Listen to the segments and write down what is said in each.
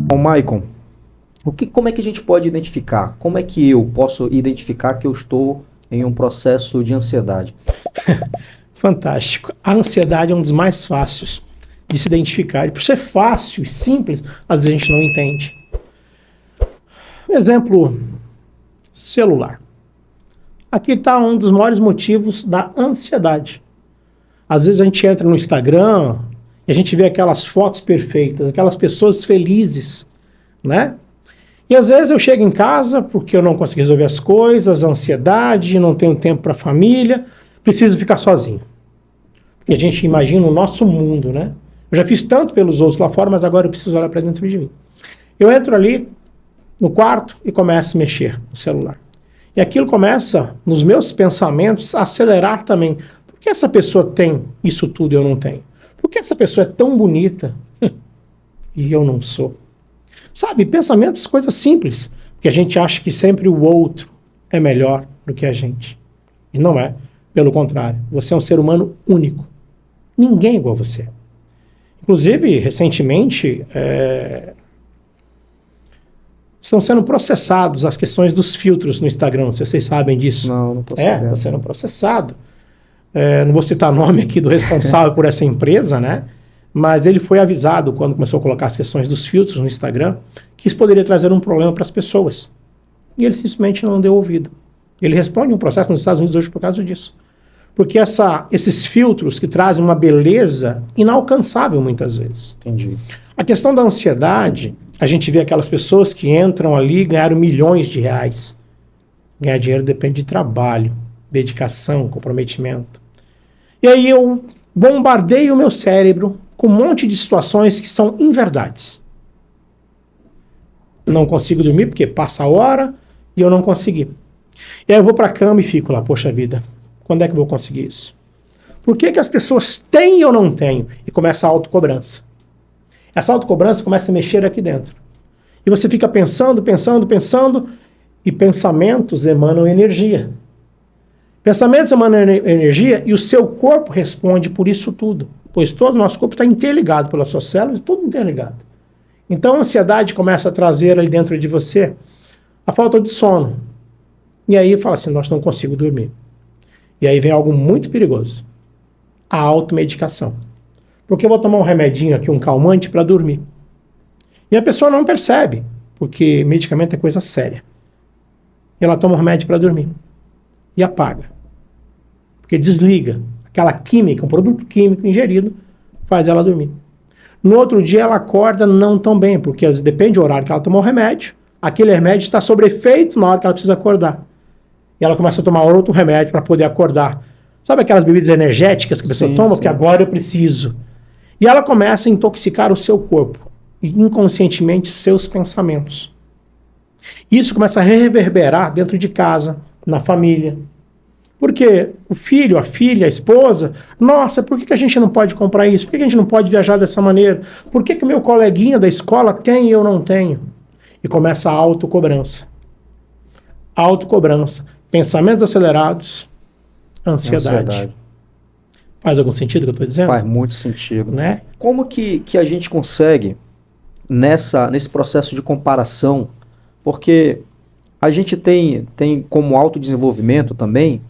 Bom, Maicon, como é que a gente pode identificar? Como é que eu posso identificar que eu estou em um processo de ansiedade? Fantástico. A ansiedade é um dos mais fáceis de se identificar. E por ser fácil e simples, às vezes a gente não entende. Exemplo, celular. Aqui está um dos maiores motivos da ansiedade. Às vezes a gente entra no Instagram e a gente vê aquelas fotos perfeitas, aquelas pessoas felizes, né? E às vezes eu chego em casa porque eu não consegui resolver as coisas, ansiedade, não tenho tempo para a família, preciso ficar sozinho. Porque a gente imagina o nosso mundo, né? Eu já fiz tanto pelos outros lá fora, mas agora eu preciso olhar para dentro de mim. Eu entro ali no quarto e começo a mexer no celular. E aquilo começa, nos meus pensamentos, a acelerar também. Por que essa pessoa tem isso tudo e eu não tenho? Por que essa pessoa é tão bonita e eu não sou? Sabe, pensamentos, coisas simples, porque a gente acha que sempre o outro é melhor do que a gente. E não é. Pelo contrário, você é um ser humano único. Ninguém é igual a você. Inclusive, recentemente, estão sendo processados as questões dos filtros no Instagram. Não sei se vocês sabem disso. Não estou sabendo. Está sendo processado. Não vou citar o nome aqui do responsável por essa empresa, né? Mas ele foi avisado, quando começou a colocar as questões dos filtros no Instagram, que isso poderia trazer um problema para as pessoas. E ele simplesmente não deu ouvido. Ele responde um processo nos Estados Unidos hoje por causa disso. Porque esses filtros que trazem uma beleza inalcançável muitas vezes. Entendi. A questão da ansiedade, a gente vê aquelas pessoas que entram ali e ganharam milhões de reais. Ganhar dinheiro depende de trabalho, dedicação, comprometimento. E aí eu bombardeio o meu cérebro com um monte de situações que são inverdades. Não consigo dormir porque passa a hora e eu não consegui. E aí eu vou para a cama e fico lá, poxa vida, quando é que eu vou conseguir isso? Por que as pessoas têm e eu não tenho? E começa a autocobrança. Essa autocobrança começa a mexer aqui dentro. E você fica pensando, e pensamentos emanam energia. Pensamentos emanam energia e o seu corpo responde por isso tudo. Pois todo o nosso corpo está interligado pelas suas células, tudo interligado. Então a ansiedade começa a trazer ali dentro de você a falta de sono. E aí fala assim, nós não consigo dormir. E aí vem algo muito perigoso. A automedicação. Porque eu vou tomar um remedinho aqui, um calmante para dormir. E a pessoa não percebe, porque medicamento é coisa séria. E ela toma um remédio para dormir. E apaga. Porque desliga. Aquela química, um produto químico ingerido, faz ela dormir. No outro dia ela acorda não tão bem, porque depende do horário que ela tomou o remédio, aquele remédio está sob efeito na hora que ela precisa acordar. E ela começa a tomar outro remédio para poder acordar. Sabe aquelas bebidas energéticas que a pessoa toma? Sim. Porque agora eu preciso. E ela começa a intoxicar o seu corpo, e inconscientemente seus pensamentos. Isso começa a reverberar dentro de casa, na família. Porque o filho, a filha, a esposa, nossa, por que a gente não pode comprar isso? Por que a gente não pode viajar dessa maneira? Por que o meu coleguinha da escola tem e eu não tenho? E começa a autocobrança. Autocobrança. Pensamentos acelerados, ansiedade. Faz algum sentido o que eu estou dizendo? Faz muito sentido. Né? Como que a gente consegue, nesse processo de comparação, porque a gente tem como autodesenvolvimento também,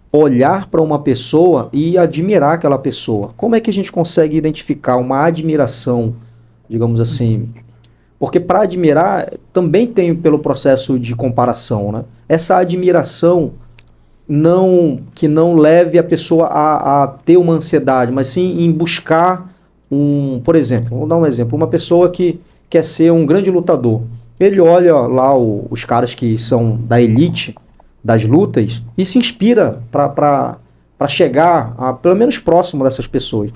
olhar para uma pessoa e admirar aquela pessoa. Como é que a gente consegue identificar uma admiração, digamos assim? Porque para admirar, também tem pelo processo de comparação, né? Essa admiração que não leve a pessoa a ter uma ansiedade, mas sim em buscar por exemplo, vamos dar um exemplo, uma pessoa que quer ser um grande lutador. Ele olha lá os caras que são da elite das lutas e se inspira para chegar pelo menos próximo dessas pessoas.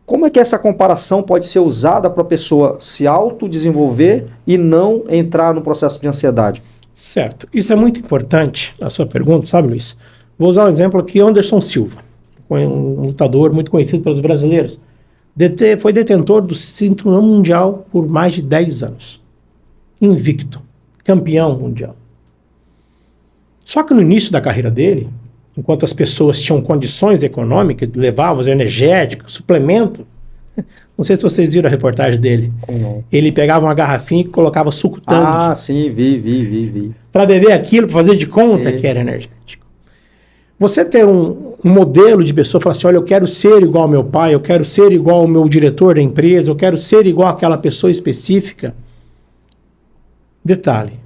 Como é que essa comparação pode ser usada para a pessoa se autodesenvolver e não entrar no processo de ansiedade? Certo. Isso é muito importante, a sua pergunta, sabe, Luiz? Vou usar um exemplo aqui, Anderson Silva, um lutador muito conhecido pelos brasileiros. Foi detentor do cinturão mundial por mais de 10 anos. Invicto. Campeão mundial. Só que no início da carreira dele, enquanto as pessoas tinham condições econômicas, levavam os energéticos, suplemento, Não sei se vocês viram a reportagem dele. Não. Ele pegava uma garrafinha e colocava suco Tang. Ah, sim, vi. Para beber aquilo, para fazer de conta Sim. que era energético. Você ter um modelo de pessoa, falar assim, olha, eu quero ser igual ao meu pai, eu quero ser igual ao meu diretor da empresa, eu quero ser igual àquela pessoa específica. Detalhe,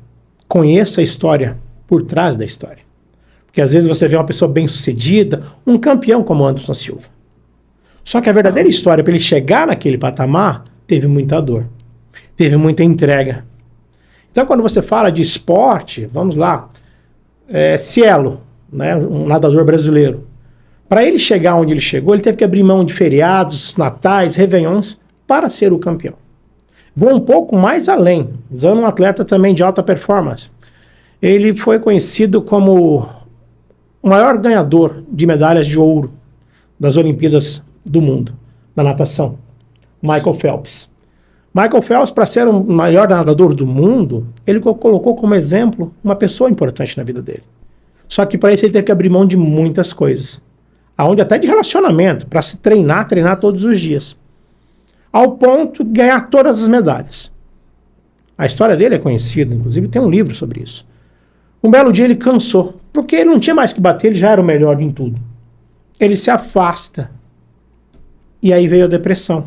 conheça a história por trás da história. Porque às vezes você vê uma pessoa bem-sucedida, um campeão como Anderson Silva. Só que a verdadeira história, para ele chegar naquele patamar, teve muita dor. Teve muita entrega. Então, quando você fala de esporte, vamos lá, Cielo, né, um nadador brasileiro. Para ele chegar onde ele chegou, ele teve que abrir mão de feriados, natais, réveillons, para ser o campeão. Vou um pouco mais além, usando um atleta também de alta performance. Ele foi conhecido como o maior ganhador de medalhas de ouro das Olimpíadas do mundo, na natação, Michael Phelps. Michael Phelps, para ser o maior nadador do mundo, ele colocou como exemplo uma pessoa importante na vida dele. Só que para isso ele teve que abrir mão de muitas coisas, aonde até de relacionamento, para se treinar todos os dias, ao ponto de ganhar todas as medalhas. A história dele é conhecida, inclusive tem um livro sobre isso. Um belo dia ele cansou, porque ele não tinha mais que bater, ele já era o melhor em tudo. Ele se afasta. E aí veio a depressão.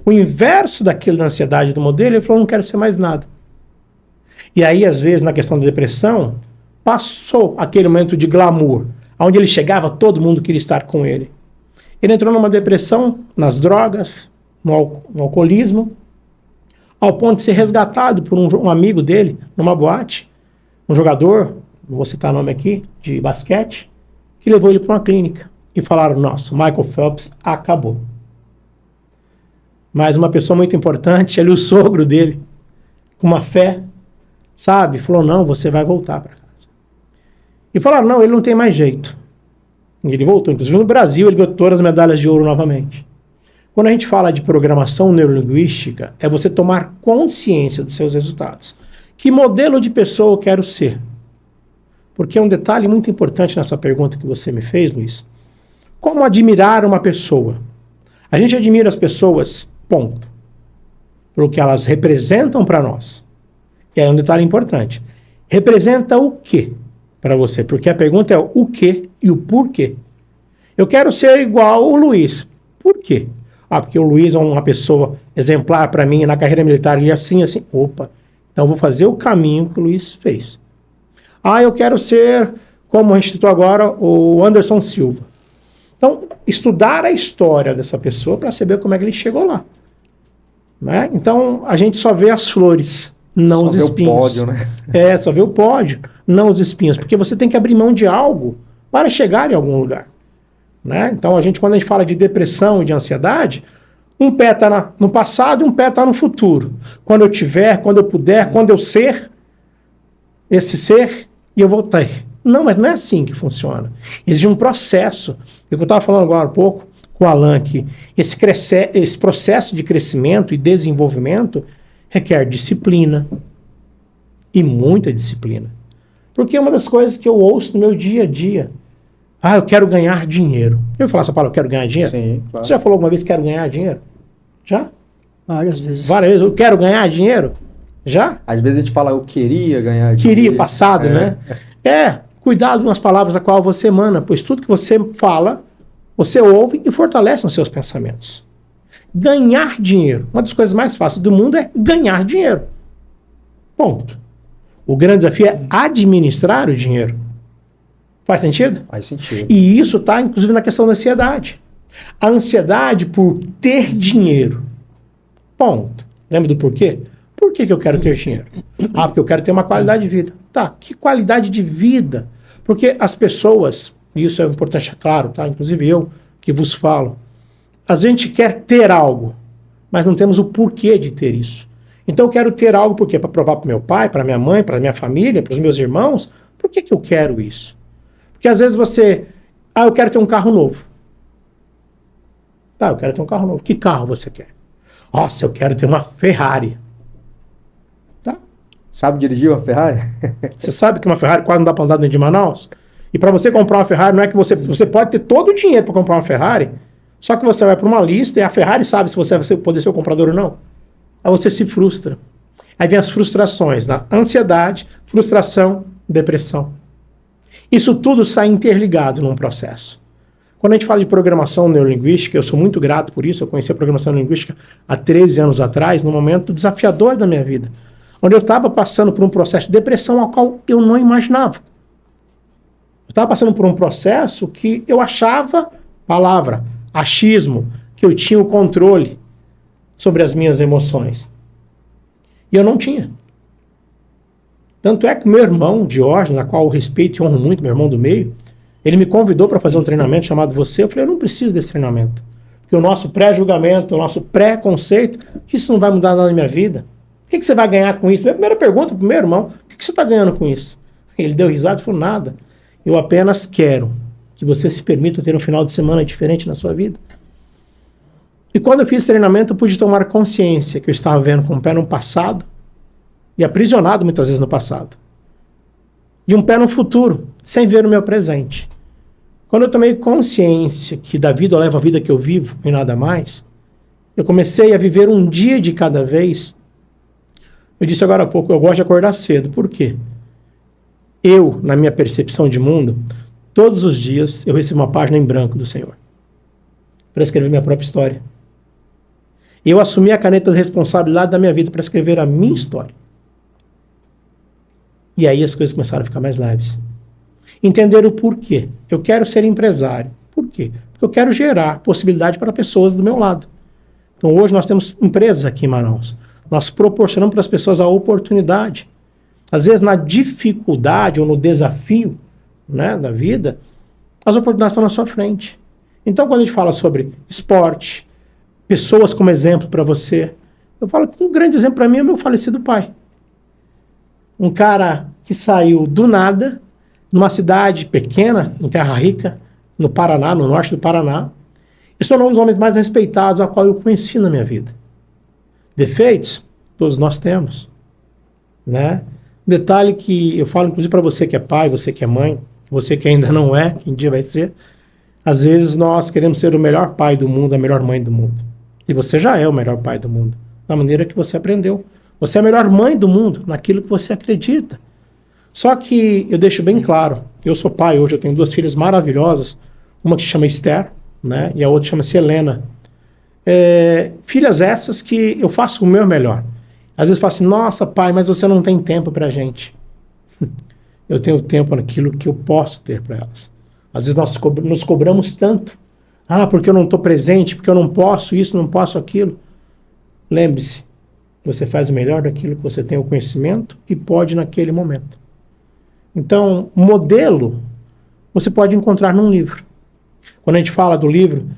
O inverso daquilo da ansiedade do modelo, ele falou, não quero ser mais nada. E aí, às vezes, na questão da depressão, passou aquele momento de glamour, onde ele chegava, todo mundo queria estar com ele. Ele entrou numa depressão, nas drogas, no alcoolismo, ao ponto de ser resgatado por um amigo dele, numa boate, um jogador, não vou citar nome aqui, de basquete, que levou ele para uma clínica. E falaram, nossa, Michael Phelps acabou. Mas uma pessoa muito importante, o sogro dele, com uma fé, sabe, falou, não, você vai voltar para casa. E falaram, não, ele não tem mais jeito. E ele voltou, inclusive no Brasil, ele ganhou todas as medalhas de ouro novamente. Quando a gente fala de programação neurolinguística, é você tomar consciência dos seus resultados. Que modelo de pessoa eu quero ser? Porque é um detalhe muito importante nessa pergunta que você me fez, Luiz. Como admirar uma pessoa? A gente admira as pessoas, ponto. Pelo que elas representam para nós. E aí é um detalhe importante. Representa o quê para você? Porque a pergunta é o quê e o porquê. Eu quero ser igual o Luiz. Por quê? Ah, porque o Luiz é uma pessoa exemplar para mim na carreira militar. Ele é assim. Opa, então eu vou fazer o caminho que o Luiz fez. Ah, eu quero ser, como a gente citou agora, o Anderson Silva. Então, estudar a história dessa pessoa para saber como é que ele chegou lá. Né? Então, a gente só vê as flores, não os espinhos. Só vê o pódio, né? Só vê o pódio, não os espinhos. Porque você tem que abrir mão de algo para chegar em algum lugar. Né? Então, quando a gente fala de depressão e de ansiedade, um pé está no passado e um pé está no futuro. Quando eu tiver, quando eu puder, quando eu ser, esse ser, e eu vou ter. Não, mas não é assim que funciona. Existe um processo. Eu estava falando agora há pouco com o Alan, que esse processo de crescimento e desenvolvimento requer disciplina. E muita disciplina. Porque é uma das coisas que eu ouço no meu dia a dia. Ah, eu quero ganhar dinheiro. Eu falar essa palavra, eu quero ganhar dinheiro? Sim, claro. Você já falou alguma vez que quero ganhar dinheiro? Já? Várias vezes. Várias vezes. Eu quero ganhar dinheiro? Já? Às vezes a gente fala, eu queria ganhar dinheiro. Queria, passado, né? Cuidado nas palavras a qual você emana, pois tudo que você fala, você ouve e fortalece os seus pensamentos. Ganhar dinheiro. Uma das coisas mais fáceis do mundo é ganhar dinheiro. Ponto. O grande desafio é administrar o dinheiro. Faz sentido? Faz sentido. E isso está, inclusive, na questão da ansiedade. A ansiedade por ter dinheiro. Ponto. Lembra do porquê? Por que eu quero ter dinheiro? Ah, porque eu quero ter uma qualidade de vida. Tá, que qualidade de vida? Porque as pessoas, e isso é importante, é claro, tá? Inclusive eu que vos falo, a gente quer ter algo, mas não temos o porquê de ter isso. Então eu quero ter algo, por quê? Para provar para meu pai, para minha mãe, para minha família, para os meus irmãos. Por que eu quero isso? Porque às vezes eu quero ter um carro novo. Tá, eu quero ter um carro novo. Que carro você quer? Nossa, eu quero ter uma Ferrari. Sabe dirigir uma Ferrari? Você sabe que uma Ferrari quase não dá para andar dentro de Manaus? E para você comprar uma Ferrari, não é que você pode ter todo o dinheiro para comprar uma Ferrari, Só que você vai para uma lista e a Ferrari sabe se você vai poder ser o comprador ou não. Aí você se frustra. Aí vem as frustrações, né? Ansiedade, frustração, depressão. Isso tudo sai interligado num processo. Quando a gente fala de programação neurolinguística, eu sou muito grato por isso, eu conheci a programação neurolinguística há 13 anos atrás, num momento desafiador da minha vida, onde eu estava passando por um processo de depressão ao qual eu não imaginava. Eu estava passando por um processo que eu achava, achismo, que eu tinha o controle sobre as minhas emoções. E eu não tinha. Tanto é que o meu irmão, Diógenes, a qual eu respeito e honro muito, meu irmão do meio, ele me convidou para fazer um treinamento chamado Você. Eu falei, eu não preciso desse treinamento. Porque o nosso pré-julgamento, o nosso pré-conceito, que isso não vai mudar nada na minha vida. O que você vai ganhar com isso? Minha primeira pergunta para o meu irmão, o que você está ganhando com isso? Ele deu risada e falou, nada. Eu apenas quero que você se permita ter um final de semana diferente na sua vida. E quando eu fiz esse treinamento, eu pude tomar consciência que eu estava vendo com um pé no passado e aprisionado muitas vezes no passado. E um pé no futuro, sem ver o meu presente. Quando eu tomei consciência que da vida eu levo a vida que eu vivo e nada mais, eu comecei a viver um dia de cada vez. Eu disse agora há pouco, eu gosto de acordar cedo. Por quê? Eu, na minha percepção de mundo, todos os dias eu recebo uma página em branco do Senhor para escrever minha própria história. Eu assumi a caneta de responsabilidade da minha vida para escrever a minha história. E aí as coisas começaram a ficar mais leves. Entender o porquê. Eu quero ser empresário. Por quê? Porque eu quero gerar possibilidade para pessoas do meu lado. Então hoje nós temos empresas aqui em Manaus. Nós proporcionamos para as pessoas a oportunidade. Às vezes na dificuldade ou no desafio, né, da vida, as oportunidades estão na sua frente. Então quando a gente fala sobre esporte, pessoas como exemplo para você, eu falo que um grande exemplo para mim é meu falecido pai. Um cara que saiu do nada, numa cidade pequena, em Terra Rica, no Paraná, no norte do Paraná, e se tornou um dos homens mais respeitados a qual eu conheci na minha vida. Defeitos, todos nós temos, né? Detalhe que eu falo inclusive para você que é pai, você que é mãe, você que ainda não é, que um dia vai ser, às vezes nós queremos ser o melhor pai do mundo, a melhor mãe do mundo. E você já é o melhor pai do mundo, da maneira que você aprendeu. Você é a melhor mãe do mundo, naquilo que você acredita. Só que eu deixo bem claro, eu sou pai hoje, eu tenho 2 filhas maravilhosas, uma que se chama Esther, né, e a outra chama-se Helena. Filhas essas que eu faço o meu melhor. Às vezes eu falo assim, nossa pai, mas você não tem tempo pra gente. Eu tenho tempo naquilo que eu posso ter para elas. Às vezes nós nos cobramos tanto. Ah, porque eu não estou presente, porque eu não posso isso, não posso aquilo. Lembre-se, você faz o melhor daquilo que você tem o conhecimento e pode naquele momento. Então, modelo você pode encontrar num livro. Quando a gente fala do livro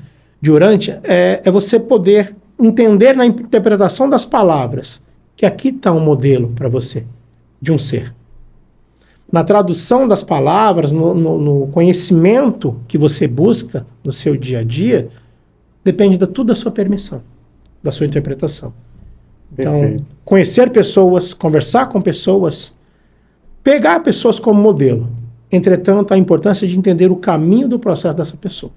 de Urantia, é você poder entender na interpretação das palavras que aqui está um modelo para você, de um ser. Na tradução das palavras, no conhecimento que você busca no seu dia a dia, depende tudo da sua permissão, da sua interpretação. Perfeito. Então, conhecer pessoas, conversar com pessoas, pegar pessoas como modelo. Entretanto, a importância de entender o caminho do processo dessa pessoa.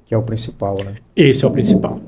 Que é o principal, né? Esse é o principal.